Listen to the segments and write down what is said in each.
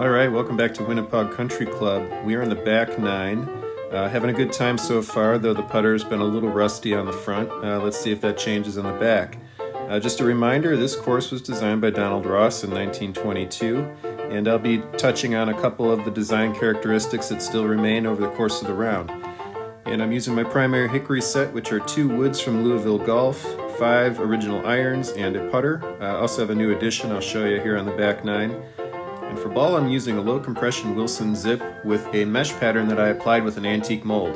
Alright, welcome back to Winnapaug Country Club. We are in the back nine. Having a good time so far, though the putter's been a little rusty on the front. Let's see if that changes on the back. Just a reminder, this course was designed by Donald Ross in 1922, and I'll be touching on a couple of the design characteristics that still remain over the course of the round. And I'm using my primary Hickory set, which are 2 woods from Louisville Golf, 5 original irons, and a putter. I also have a new addition I'll show you here on the back nine. And for ball, I'm using a low compression Wilson zip with a mesh pattern that I applied with an antique mold.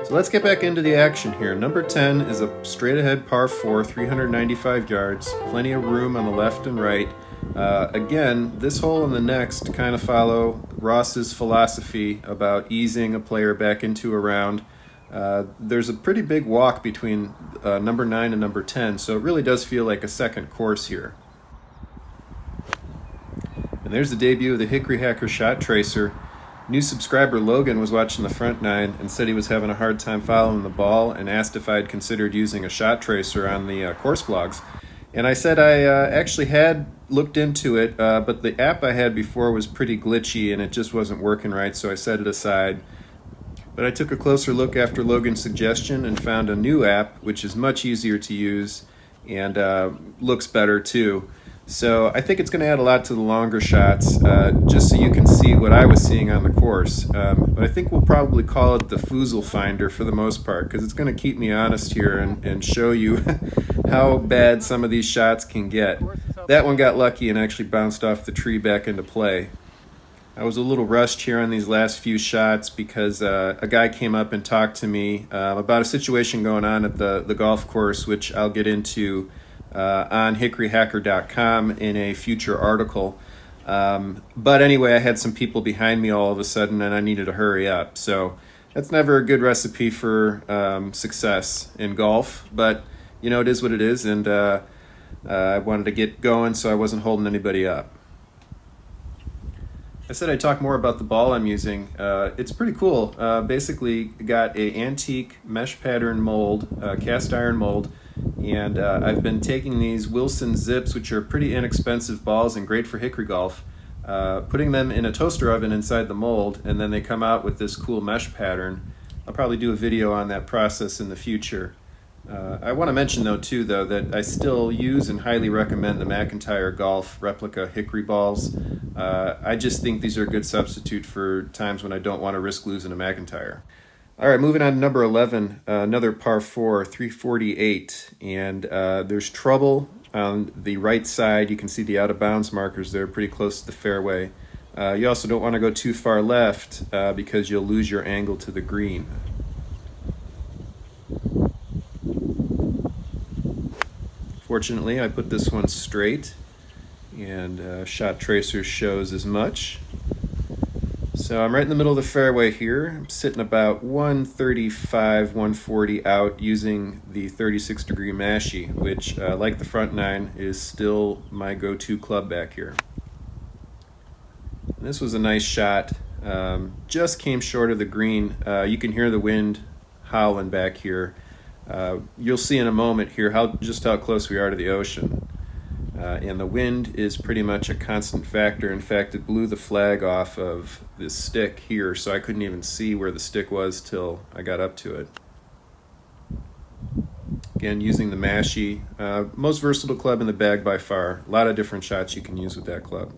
So let's get back into the action here. Number 10 is a straight ahead par 4, 395 yards, plenty of room on the left and right. Again, this hole and the next kind of follow Ross's philosophy about easing a player back into a round. There's a pretty big walk between number 9 and number 10, so it really does feel like a second course here. And there's the debut of the Hickory Hacker Shot Tracer. New subscriber Logan was watching the front nine and said he was having a hard time following the ball and asked if I'd considered using a shot tracer on the course blogs. And I said I actually had looked into it, but the app I had before was pretty glitchy and it just wasn't working right, so I set it aside. But I took a closer look after Logan's suggestion and found a new app which is much easier to use and looks better too. So I think it's going to add a lot to the longer shots, just so you can see what I was seeing on the course. But I think we'll probably call it the hosel finder for the most part, because it's going to keep me honest here and show you how bad some of these shots can get. That one got lucky and actually bounced off the tree back into play. I was a little rushed here on these last few shots because a guy came up and talked to me about a situation going on at the golf course, which I'll get into on hickoryhacker.com in a future article. But anyway, I had some people behind me all of a sudden and I needed to hurry up. So that's never a good recipe for success in golf, but you know, it is what it is, and I wanted to get going so I wasn't holding anybody up. I said I'd talk more about the ball I'm using. It's pretty cool. Basically got a antique mesh pattern mold, cast iron mold, and I've been taking these Wilson zips, which are pretty inexpensive balls and great for hickory golf, putting them in a toaster oven inside the mold, and then they come out with this cool mesh pattern. I'll probably do a video on that process in the future. I want to mention though that I still use and highly recommend the McIntyre Golf replica hickory balls. I just think these are a good substitute for times when I don't want to risk losing a McIntyre. All right, moving on to number 11, another par 4, 348, and there's trouble on the right side. You can see the out of bounds markers there pretty close to the fairway. You also don't want to go too far left because you'll lose your angle to the green. Fortunately, I put this one straight, and Shot Tracer shows as much. So I'm right in the middle of the fairway here. I'm sitting about 135, 140 out using the 36-degree mashie, which, like the front nine, is still my go-to club back here. And this was a nice shot. Just came short of the green. You can hear the wind howling back here. You'll see in a moment here just how close we are to the ocean. And the wind is pretty much a constant factor. In fact, it blew the flag off of this stick here, so I couldn't even see where the stick was till I got up to it. Again, using the mashie, most versatile club in the bag by far. A lot of different shots you can use with that club.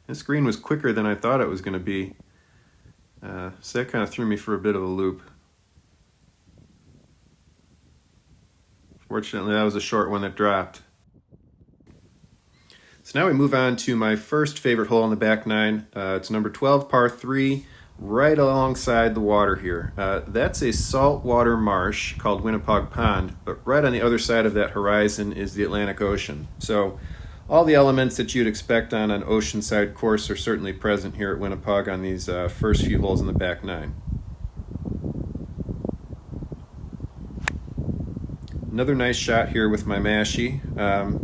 This green was quicker than I thought it was going to be, so that kind of threw me for a bit of a loop. Fortunately, that was a short one that dropped. So now we move on to my first favorite hole on the back nine. It's number 12, par 3, right alongside the water here. That's a saltwater marsh called Winnapaug Pond, but right on the other side of that horizon is the Atlantic Ocean. So all the elements that you'd expect on an oceanside course are certainly present here at Winnapaug on these first few holes in the back nine. Another nice shot here with my mashie.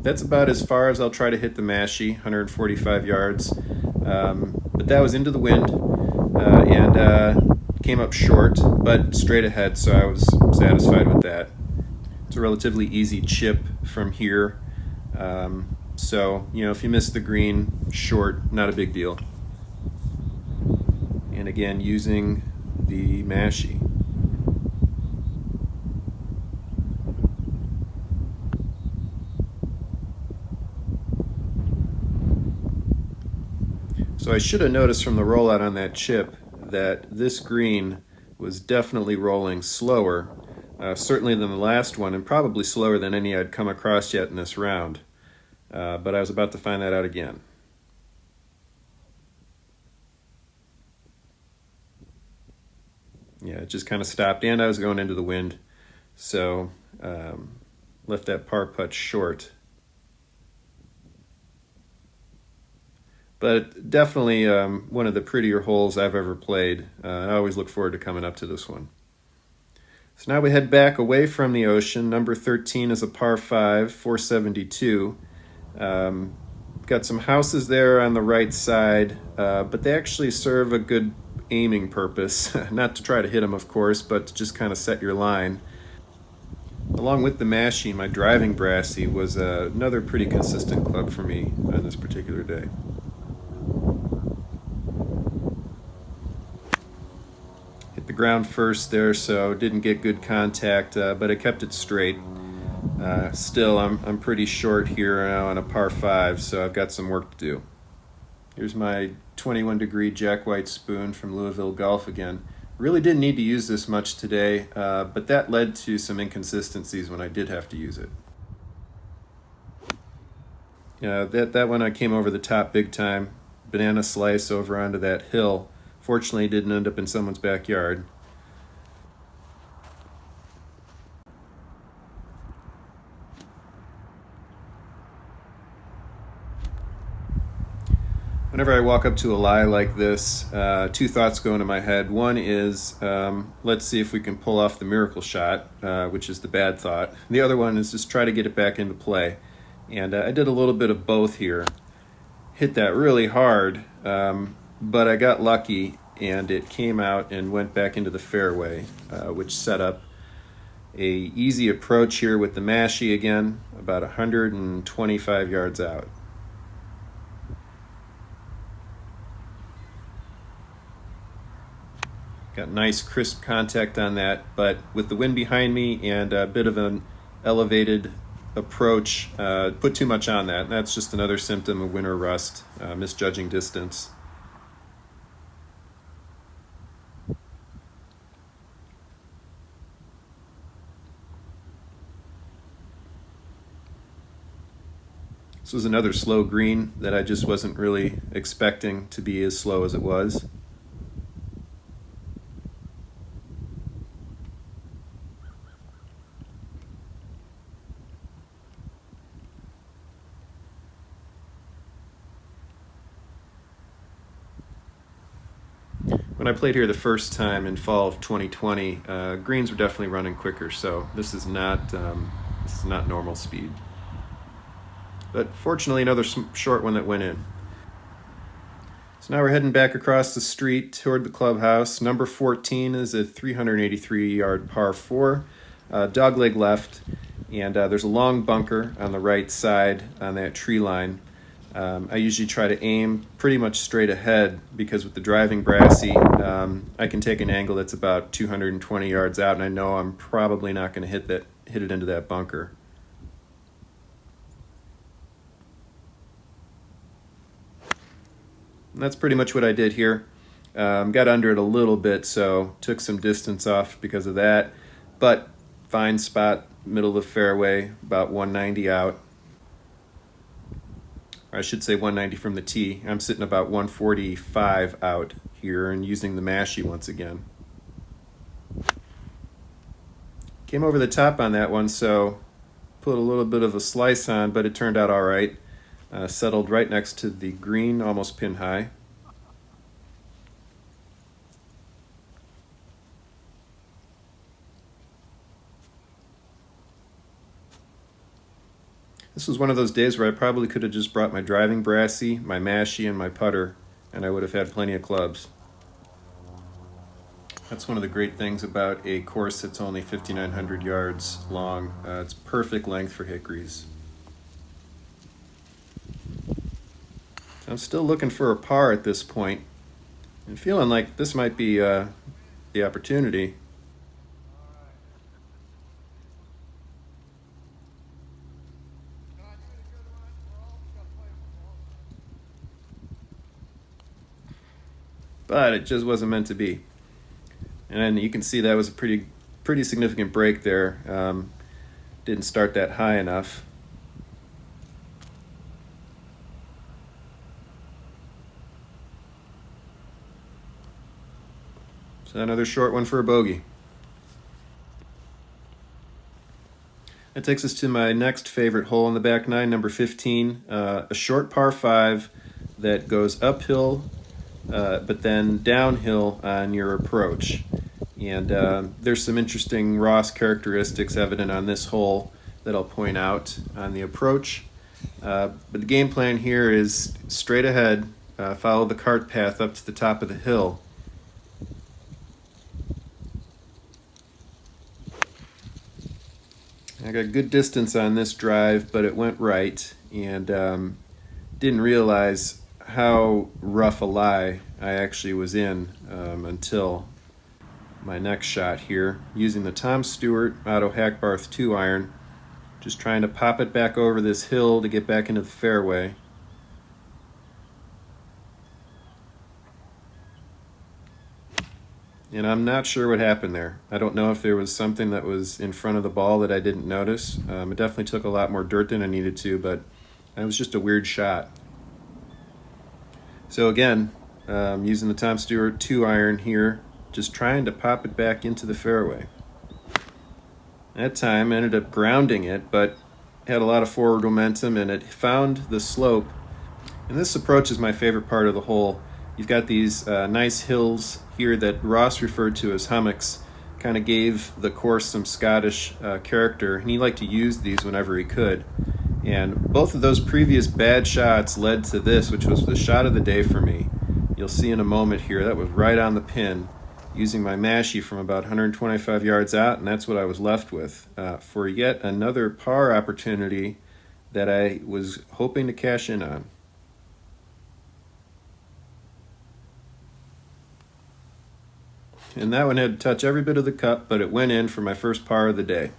That's about as far as I'll try to hit the mashie, 145 yards. But that was into the wind and came up short, but straight ahead, so I was satisfied with that. It's a relatively easy chip from here. So, if you miss the green short, not a big deal. And again, using the mashie. So I should have noticed from the rollout on that chip that this green was definitely rolling slower, certainly than the last one, and probably slower than any I'd come across yet in this round. But I was about to find that out again. Yeah, it just kind of stopped, and I was going into the wind, so left that par putt short. But definitely one of the prettier holes I've ever played. I always look forward to coming up to this one. So now we head back away from the ocean. Number 13 is a par 5, 472. Got some houses there on the right side, but they actually serve a good aiming purpose. Not to try to hit them, of course, but to just kind of set your line. Along with the mashie, my driving Brassie was another pretty consistent club for me on this particular day. Hit the ground first there, so didn't get good contact, but I kept it straight. Still, I'm pretty short here now on a par 5, so I've got some work to do. Here's my 21 degree Jack White spoon from Louisville Golf again. Really didn't need to use this much today, but that led to some inconsistencies when I did have to use it. That one I came over the top big time. Banana slice over onto that hill. Fortunately, it didn't end up in someone's backyard. Whenever I walk up to a lie like this, two thoughts go into my head. One is, let's see if we can pull off the miracle shot, which is the bad thought. The other one is just try to get it back into play. And I did a little bit of both here. Hit that really hard, but I got lucky and it came out and went back into the fairway, which set up a easy approach here with the mashie again, about 125 yards out. Got nice crisp contact on that, but with the wind behind me and a bit of an elevated approach, put too much on that. And that's just another symptom of winter rust, misjudging distance. This was another slow green that I just wasn't really expecting to be as slow as it was. When I played here the first time in fall of 2020, greens were definitely running quicker, so this is not normal speed. But fortunately, another short one that went in. So now we're heading back across the street toward the clubhouse. Number 14 is a 383-yard par 4, dogleg left, and there's a long bunker on the right side on that tree line. I usually try to aim pretty much straight ahead because with the driving Brassie, I can take an angle that's about 220 yards out, and I know I'm probably not going to hit it into that bunker. And that's pretty much what I did here. Got under it a little bit, so took some distance off because of that. But fine spot, middle of the fairway, about 190 out. Or I should say 190 from the tee. I'm sitting about 145 out here and using the mashie once again. Came over the top on that one, so put a little bit of a slice on, but it turned out all right. Settled right next to the green, almost pin high. This was one of those days where I probably could have just brought my driving Brassie, my mashie, and my putter, and I would have had plenty of clubs. That's one of the great things about a course that's only 5,900 yards long. It's perfect length for hickories. So I'm still looking for a par at this point, and feeling like this might be the opportunity. But it just wasn't meant to be. And you can see that was a pretty significant break there. Didn't start that high enough. So another short one for a bogey. That takes us to my next favorite hole in the back nine, number 15. A short par 5 that goes uphill but then downhill on your approach. And there's some interesting Ross characteristics evident on this hole that I'll point out on the approach. But the game plan here is straight ahead, follow the cart path up to the top of the hill. I got good distance on this drive, but it went right, and didn't realize how rough a lie I actually was in until my next shot here, using the Tom Stewart Auto Hackbarth 2-iron, just trying to pop it back over this hill to get back into the fairway. And I'm not sure what happened there. I don't know if there was something that was in front of the ball that I didn't notice. It definitely took a lot more dirt than I needed to, but it was just a weird shot. So again, using the Tom Stewart 2-iron here, just trying to pop it back into the fairway. That time I ended up grounding it, but had a lot of forward momentum, and it found the slope. And this approach is my favorite part of the hole. You've got these nice hills here that Ross referred to as hummocks. Kind of gave the course some Scottish character, and he liked to use these whenever he could. And both of those previous bad shots led to this, which was the shot of the day for me. You'll see in a moment here, that was right on the pin, using my mashie from about 125 yards out, and that's what I was left with for yet another par opportunity that I was hoping to cash in on. And that one had to touch every bit of the cup, but it went in for my first par of the day.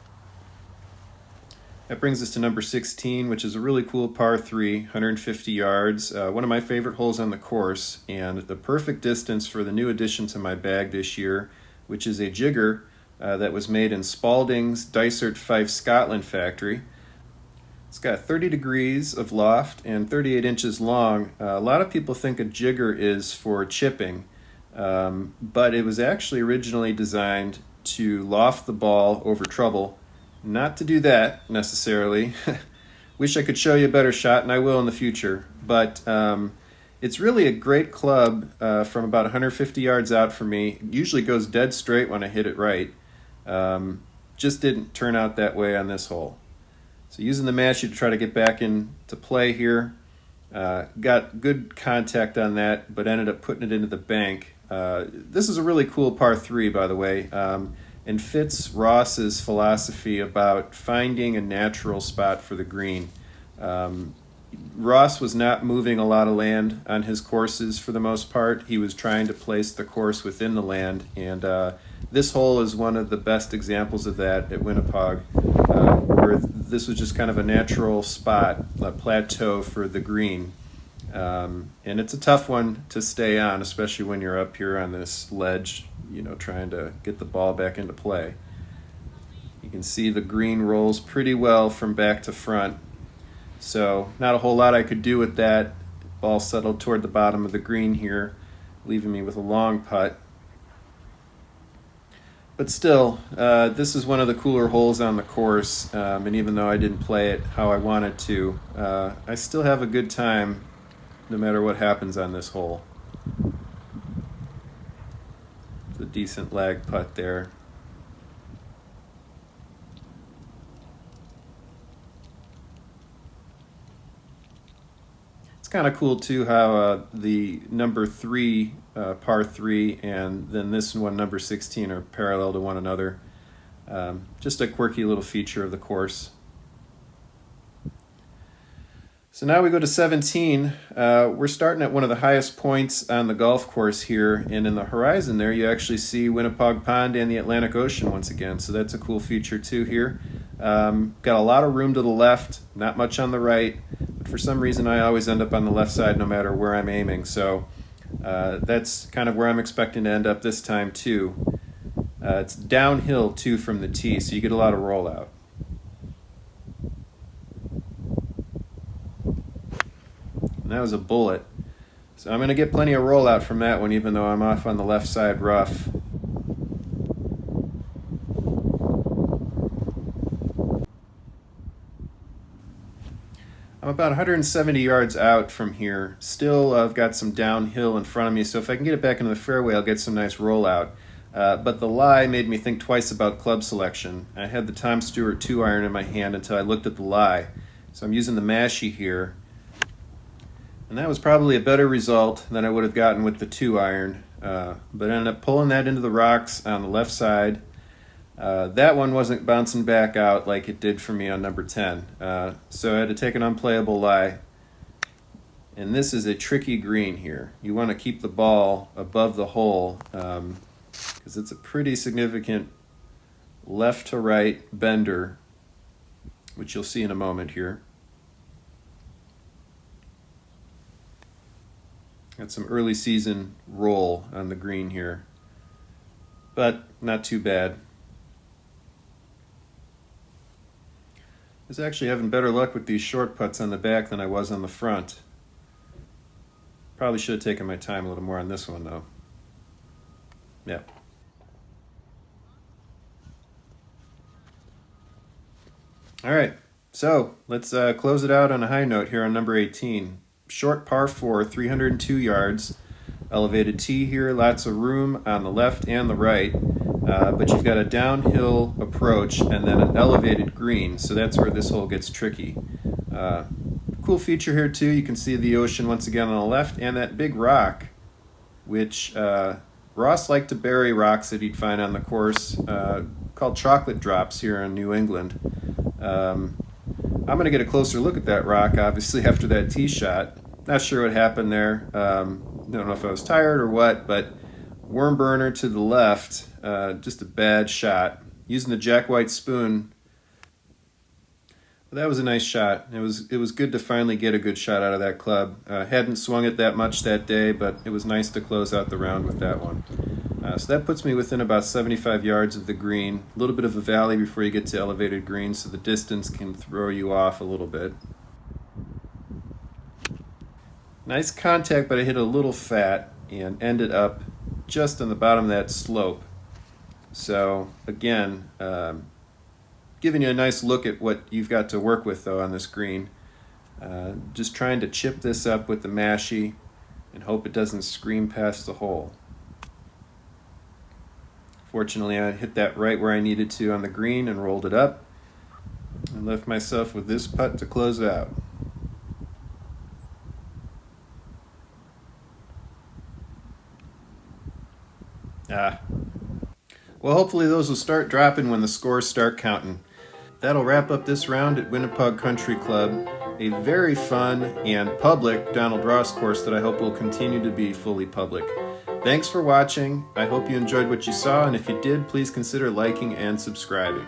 That brings us to number 16, which is a really cool par 3, 150 yards. One of my favorite holes on the course, and the perfect distance for the new addition to my bag this year, which is a jigger that was made in Spalding's Dysart Fife, Scotland factory. It's got 30 degrees of loft and 38 inches long. A lot of people think a jigger is for chipping, but it was actually originally designed to loft the ball over trouble. Not to do that necessarily. Wish I could show you a better shot, and I will in the future. But it's really a great club from about 150 yards out for me. It usually goes dead straight when I hit it right. Just didn't turn out that way on this hole. So using the mashie to try to get back into play here. Got good contact on that, but ended up putting it into the bank. This is a really cool par 3, by the way. And fits Ross's philosophy about finding a natural spot for the green. Ross was not moving a lot of land on his courses for the most part. He was trying to place the course within the land, and this hole is one of the best examples of that at Winnapaug, where this was just kind of a natural spot, a plateau for the green. And it's a tough one to stay on, especially when you're up here on this ledge, trying to get the ball back into play. You can see the green rolls pretty well from back to front. So not a whole lot I could do with that. Ball settled toward the bottom of the green here, leaving me with a long putt. But still, this is one of the cooler holes on the course, and even though I didn't play it how I wanted to, I still have a good time no matter what happens on this hole. It's a decent lag putt there. kind of cool too how the number 3 par 3 and then this one number 16 are parallel to one another. Just a quirky little feature of the course. So now we go to 17. We're starting at one of the highest points on the golf course here, and in the horizon there you actually see Winnapaug Pond and the Atlantic Ocean once again, so that's a cool feature too here. Got a lot of room to the left, not much on the right, but for some reason I always end up on the left side no matter where I'm aiming, so that's kind of where I'm expecting to end up this time too. It's downhill too from the tee, so you get a lot of rollout. And that was a bullet. So I'm going to get plenty of rollout from that one, even though I'm off on the left side rough. I'm about 170 yards out from here. Still, I've got some downhill in front of me, so if I can get it back into the fairway, I'll get some nice rollout. But the lie made me think twice about club selection. I had the Tom Stewart 2-iron in my hand until I looked at the lie. So I'm using the mashie here. And that was probably a better result than I would have gotten with the 2-iron. But I ended up pulling that into the rocks on the left side. That one wasn't bouncing back out like it did for me on number 10. So I had to take an unplayable lie. And this is a tricky green here. You want to keep the ball above the hole because it's a pretty significant left to right bender, which you'll see in a moment here. Got some early season roll on the green here, but not too bad. I was actually having better luck with these short putts on the back than I was on the front. Probably should have taken my time a little more on this one though. Yeah. All right, so let's close it out on a high note here on number 18. Short par 4, 302 yards, elevated tee here, lots of room on the left and the right, but you've got a downhill approach and then an elevated green, so that's where this hole gets tricky. Cool feature here too, you can see the ocean once again on the left and that big rock, which Ross liked to bury rocks that he'd find on the course, called chocolate drops here in New England. I'm going to get a closer look at that rock, obviously, after that tee shot. Not sure what happened there. Don't know if I was tired or what, but worm burner to the left, just a bad shot. Using the Jack White spoon, but that was a nice shot. It was good to finally get a good shot out of that club. Hadn't swung it that much that day, but it was nice to close out the round with that one. So that puts me within about 75 yards of the green. A little bit of a valley before you get to elevated green, so the distance can throw you off a little bit. Nice contact, but I hit a little fat and ended up just on the bottom of that slope. So again, giving you a nice look at what you've got to work with though on this green. Just trying to chip this up with the mashie and hope it doesn't scream past the hole. Fortunately, I hit that right where I needed to on the green and rolled it up and left myself with this putt to close out. Well, hopefully those will start dropping when the scores start counting. That'll wrap up this round at Winnapaug Country Club, a very fun and public Donald Ross course that I hope will continue to be fully public. Thanks for watching. I hope you enjoyed what you saw, and if you did, please consider liking and subscribing.